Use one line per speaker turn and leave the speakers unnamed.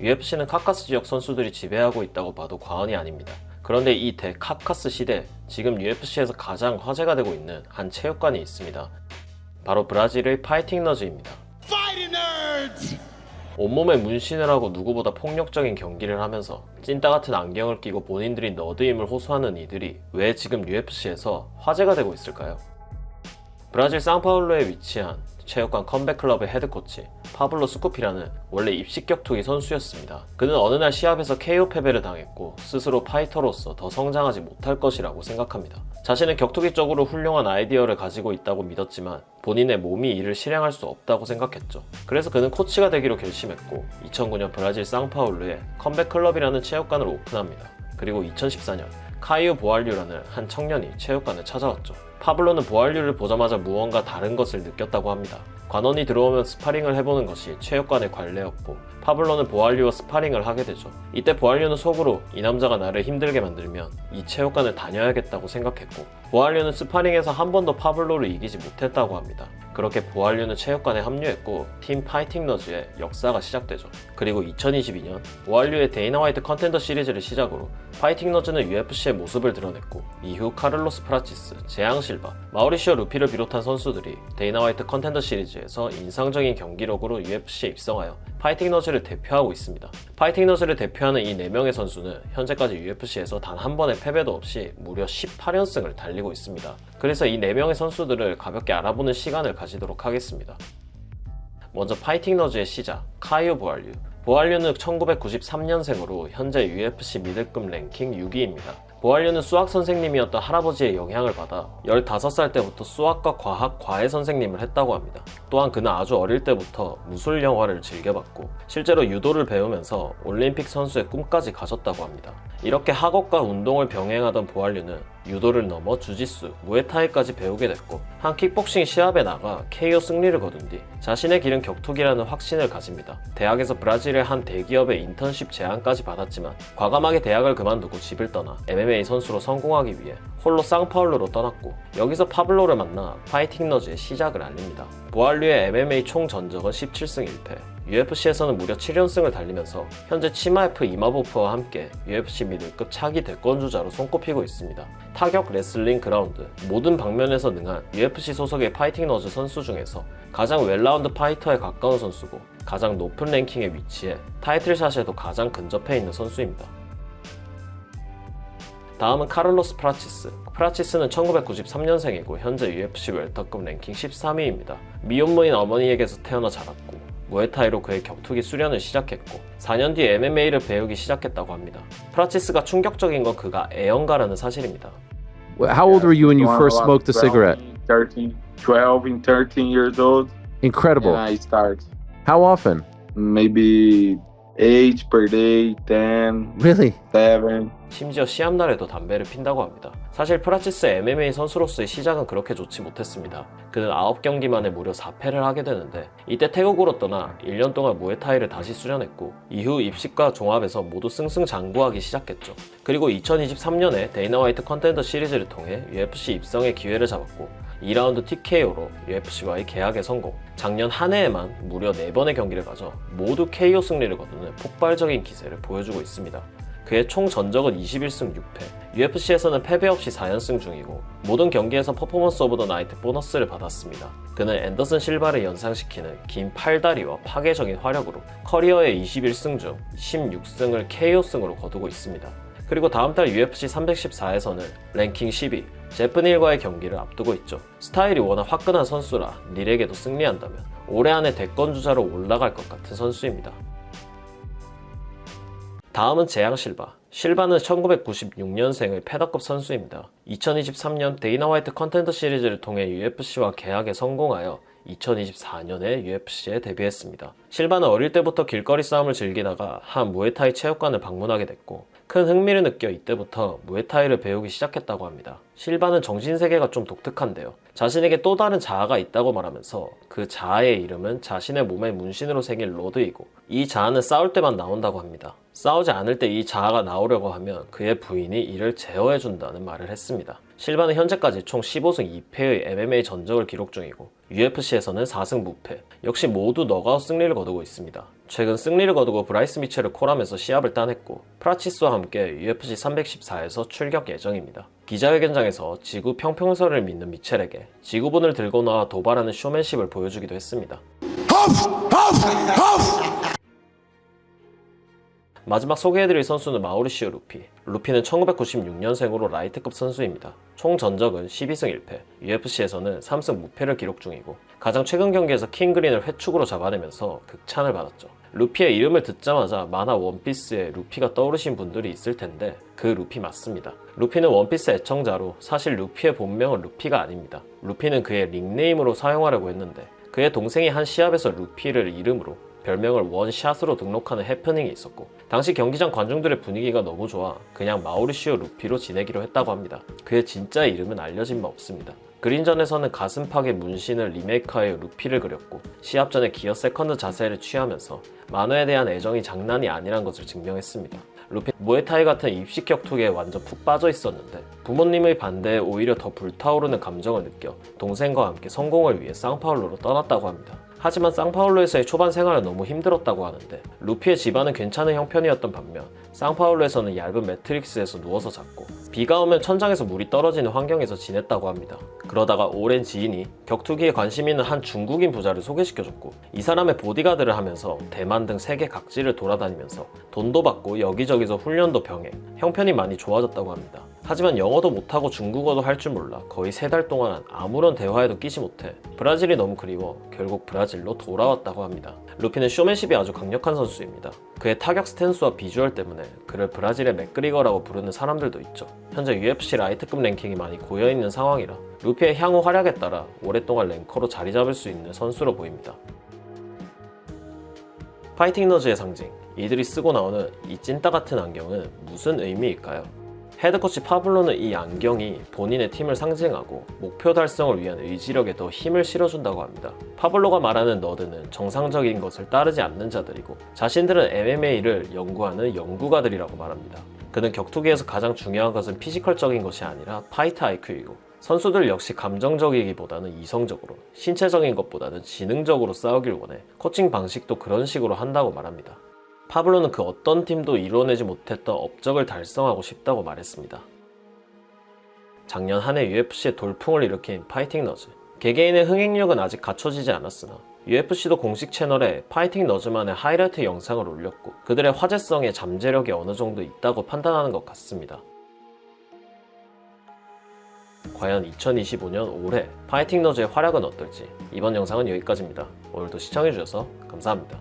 UFC는 카카스 지역 선수들이 지배하고 있다고 봐도 과언이 아닙니다. 그런데 이 대카카스 시대, 지금 UFC에서 가장 화제가 되고 있는 한 체육관이 있습니다. 바로 브라질의 파이팅 너즈입니다. 온몸에 문신을 하고 누구보다 폭력적인 경기를 하면서 찐따 같은 안경을 끼고 본인들이 너드임을 호소하는 이들이 왜 지금 UFC에서 화제가 되고 있을까요? 브라질 상파울루에 위치한 체육관 컴백클럽의 헤드코치 파블로 스쿠피라는 원래 입식 격투기 선수였습니다. 그는 어느 날 시합에서 KO 패배를 당했고 스스로 파이터로서 더 성장하지 못할 것이라고 생각합니다. 자신은 격투기적으로 훌륭한 아이디어를 가지고 있다고 믿었지만 본인의 몸이 이를 실행할 수 없다고 생각했죠. 그래서 그는 코치가 되기로 결심했고 2009년 브라질 상파울루에 컴백클럽이라는 체육관을 오픈합니다. 그리고 2014년 카이오 보알류라는 한 청년이 체육관을 찾아왔죠. 파블로는 보알류를 보자마자 무언가 다른 것을 느꼈다고 합니다. 관원이 들어오면 스파링을 해보는 것이 체육관의 관례였고 파블로는 보알류와 스파링을 하게 되죠. 이때 보알류는 속으로 이 남자가 나를 힘들게 만들면 이 체육관을 다녀야겠다고 생각했고 보알류는 스파링에서 한 번도 파블로를 이기지 못했다고 합니다. 그렇게 보알류는 체육관에 합류했고 팀 파이팅 너즈의 역사가 시작되죠. 그리고 2022년 보알류의 데이나 화이트 컨텐더 시리즈를 시작으로 파이팅 너즈는 UFC의 모습을 드러냈고 이후 카를로스 프라치스, 재앙 실바, 마우리시오 루피를 비롯한 선수들이 데이나 화이트 컨텐더 시리즈에서 인상적인 경기력으로 UFC에 입성하여 파이팅 너즈를 대표하고 있습니다. 파이팅 너즈를 대표하는 이 4명의 선수는 현재까지 UFC에서 단 한 번의 패배도 없이 무려 18연승을 달리고 있습니다. 그래서 이 4명의 선수들을 가볍게 알아보는 시간을 가지도록 하겠습니다. 먼저 파이팅 너즈의 시작, 카이오 보알류. 보알류는 1993년생으로 현재 UFC 미들급 랭킹 6위입니다. 보알류는 수학 선생님이었던 할아버지의 영향을 받아 15살 때부터 수학과 과학, 과외 선생님을 했다고 합니다. 또한 그는 아주 어릴 때부터 무술 영화를 즐겨봤고 실제로 유도를 배우면서 올림픽 선수의 꿈까지 가졌다고 합니다. 이렇게 학업과 운동을 병행하던 보알류는 유도를 넘어 주짓수, 무에타이까지 배우게 됐고 한 킥복싱 시합에 나가 KO 승리를 거둔 뒤 자신의 길은 격투기라는 확신을 가집니다. 대학에서 브라질의 한 대기업의 인턴십 제안까지 받았지만 과감하게 대학을 그만두고 집을 떠나 MMA 선수로 성공하기 위해 홀로 상파울루로 떠났고 여기서 파블로를 만나 파이팅 너즈의 시작을 알립니다. 보알류의 MMA 총 전적은 17승 1패, UFC에서는 무려 7연승을 달리면서 현재 치마에프 이마보프와 함께 UFC 미들급 차기 대권주자로 손꼽히고 있습니다. 타격, 레슬링, 그라운드 모든 방면에서 능한 UFC 소속의 파이팅 너즈 선수 중에서 가장 웰라운드 파이터에 가까운 선수고 가장 높은 랭킹에 위치해 타이틀샷에도 가장 근접해 있는 선수입니다. 다음은 카를로스 프라치스. 프라치스는 1993년생이고 현재 UFC 웰터급 랭킹 13위입니다. 미혼모인 어머니에게서 태어나 자랐고 무에타이로 그의 격투기 수련을 시작했고 4년 뒤에 MMA를 배우기 시작했다고 합니다. 프라치스가 충격적인 건 그가 애연가라는 사실입니다.
How old were you when you first smoked a cigarette?
12 and 13 years old.
Incredible.
And I start
How often?
maybe 8 per day, 10,
Really?
7.
심지어 시합날에도 담배를 핀다고 합니다. 사실 프라치스의 MMA 선수로서의 시작은 그렇게 좋지 못했습니다. 그는 9경기 만에 무려 4패를 하게 되는데 이때 태국으로 떠나 1년 동안 무에타이를 다시 수련했고 이후 입식과 종합에서 모두 승승장구하기 시작했죠. 그리고 2023년에 데이나 화이트 컨텐더 시리즈를 통해 UFC 입성의 기회를 잡았고 2라운드 TKO로 UFC와의 계약에 성공. 작년 한 해에만 무려 4번의 경기를 가져 모두 KO 승리를 거두는 폭발적인 기세를 보여주고 있습니다. 그의 총 전적은 21승 6패, UFC에서는 패배 없이 4연승 중이고 모든 경기에서 퍼포먼스 오브 더 나이트 보너스를 받았습니다. 그는 앤더슨 실바를 연상시키는 긴 팔다리와 파괴적인 화력으로 커리어의 21승 중 16승을 KO승으로 거두고 있습니다. 그리고 다음 달 UFC 314에서는 랭킹 10위 제프 닐과의 경기를 앞두고 있죠. 스타일이 워낙 화끈한 선수라 닐에게도 승리한다면 올해 안에 대권주자로 올라갈 것 같은 선수입니다. 다음은 재앙 실바. 실바는 1996년생의 패더급 선수입니다. 2023년 데이나 화이트 컨텐더 시리즈를 통해 UFC와 계약에 성공하여 2024년에 UFC에 데뷔했습니다. 실바는 어릴 때부터 길거리 싸움을 즐기다가 한 무에타이 체육관을 방문하게 됐고 큰 흥미를 느껴 이때부터 무에타이를 배우기 시작했다고 합니다. 실바는 정신세계가 좀 독특한데요. 자신에게 또 다른 자아가 있다고 말하면서 그 자아의 이름은 자신의 몸에 문신으로 새긴 로드이고 이 자아는 싸울 때만 나온다고 합니다. 싸우지 않을 때 이 자아가 나오려고 하면 그의 부인이 이를 제어해준다는 말을 했습니다. 실바는 현재까지 총 15승 2패의 MMA 전적을 기록 중이고 UFC에서는 4승 무패, 역시 모두 너가웃 승리를 거두고 있습니다. 최근 승리를 거두고 브라이스 미첼을 콜하면서 시합을 따냈고 프라치스와 함께 UFC 314에서 출격 예정입니다. 기자회견장에서 지구 평평설을 믿는 미첼에게 지구본을 들고 나와 도발하는 쇼맨십을 보여주기도 했습니다. 마지막 소개해드릴 선수는 마우리시오 루피. 루피는 1996년생으로 라이트급 선수입니다. 총 전적은 12승 1패, UFC에서는 3승 무패를 기록 중이고 가장 최근 경기에서 킹그린을 회축으로 잡아내면서 극찬을 받았죠. 루피의 이름을 듣자마자 만화 원피스에 루피가 떠오르신 분들이 있을 텐데 그 루피 맞습니다. 루피는 원피스 애청자로 사실 루피의 본명은 루피가 아닙니다. 루피는 그의 닉네임으로 사용하려고 했는데 그의 동생이 한 시합에서 루피를 이름으로 별명을 원샷으로 등록하는 해프닝이 있었고 당시 경기장 관중들의 분위기가 너무 좋아 그냥 마우리시오 루피로 지내기로 했다고 합니다. 그의 진짜 이름은 알려진 바 없습니다. 그린전에서는 가슴팍에 문신을 리메이크하여 루피를 그렸고 시합 전에 기어 세컨드 자세를 취하면서 만화에 대한 애정이 장난이 아니란 것을 증명했습니다. 루피 무에타이 같은 입식 격투기에 완전 푹 빠져 있었는데 부모님의 반대에 오히려 더 불타오르는 감정을 느껴 동생과 함께 성공을 위해 상파울루로 떠났다고 합니다. 하지만 상파울루에서의 초반 생활은 너무 힘들었다고 하는데 루피의 집안은 괜찮은 형편이었던 반면 상파울루에서는 얇은 매트릭스에서 누워서 잤고 비가 오면 천장에서 물이 떨어지는 환경에서 지냈다고 합니다. 그러다가 오랜 지인이 격투기에 관심 있는 한 중국인 부자를 소개시켜줬고 이 사람의 보디가드를 하면서 대만 등 세계 각지를 돌아다니면서 돈도 받고 여기저기서 훈련도 병행, 형편이 많이 좋아졌다고 합니다. 하지만 영어도 못하고 중국어도 할 줄 몰라 거의 3달 동안 아무런 대화에도 끼지 못해 브라질이 너무 그리워 결국 브라질로 돌아왔다고 합니다. 루피는 쇼맨십이 아주 강력한 선수입니다. 그의 타격 스탠스와 비주얼 때문에 그를 브라질의 맥그리거라고 부르는 사람들도 있죠. 현재 UFC 라이트급 랭킹이 많이 고여있는 상황이라 루피의 향후 활약에 따라 오랫동안 랭커로 자리 잡을 수 있는 선수로 보입니다. 파이팅 너즈의 상징, 이들이 쓰고 나오는 이 찐따 같은 안경은 무슨 의미일까요? 헤드코치 파블로는 이 안경이 본인의 팀을 상징하고 목표 달성을 위한 의지력에 더 힘을 실어준다고 합니다. 파블로가 말하는 너드는 정상적인 것을 따르지 않는 자들이고 자신들은 MMA를 연구하는 연구가들이라고 말합니다. 그는 격투기에서 가장 중요한 것은 피지컬적인 것이 아니라 파이트 IQ이고 선수들 역시 감정적이기보다는 이성적으로, 신체적인 것보다는 지능적으로 싸우길 원해 코칭 방식도 그런 식으로 한다고 말합니다. 파블로는 그 어떤 팀도 이뤄내지 못했던 업적을 달성하고 싶다고 말했습니다. 작년 한 해 UFC에 돌풍을 일으킨 파이팅 너즈. 개개인의 흥행력은 아직 갖춰지지 않았으나 UFC도 공식 채널에 파이팅 너즈만의 하이라이트 영상을 올렸고 그들의 화제성에 잠재력이 어느 정도 있다고 판단하는 것 같습니다. 과연 2025년 올해 파이팅 너즈의 활약은 어떨지 이번 영상은 여기까지입니다. 오늘도 시청해주셔서 감사합니다.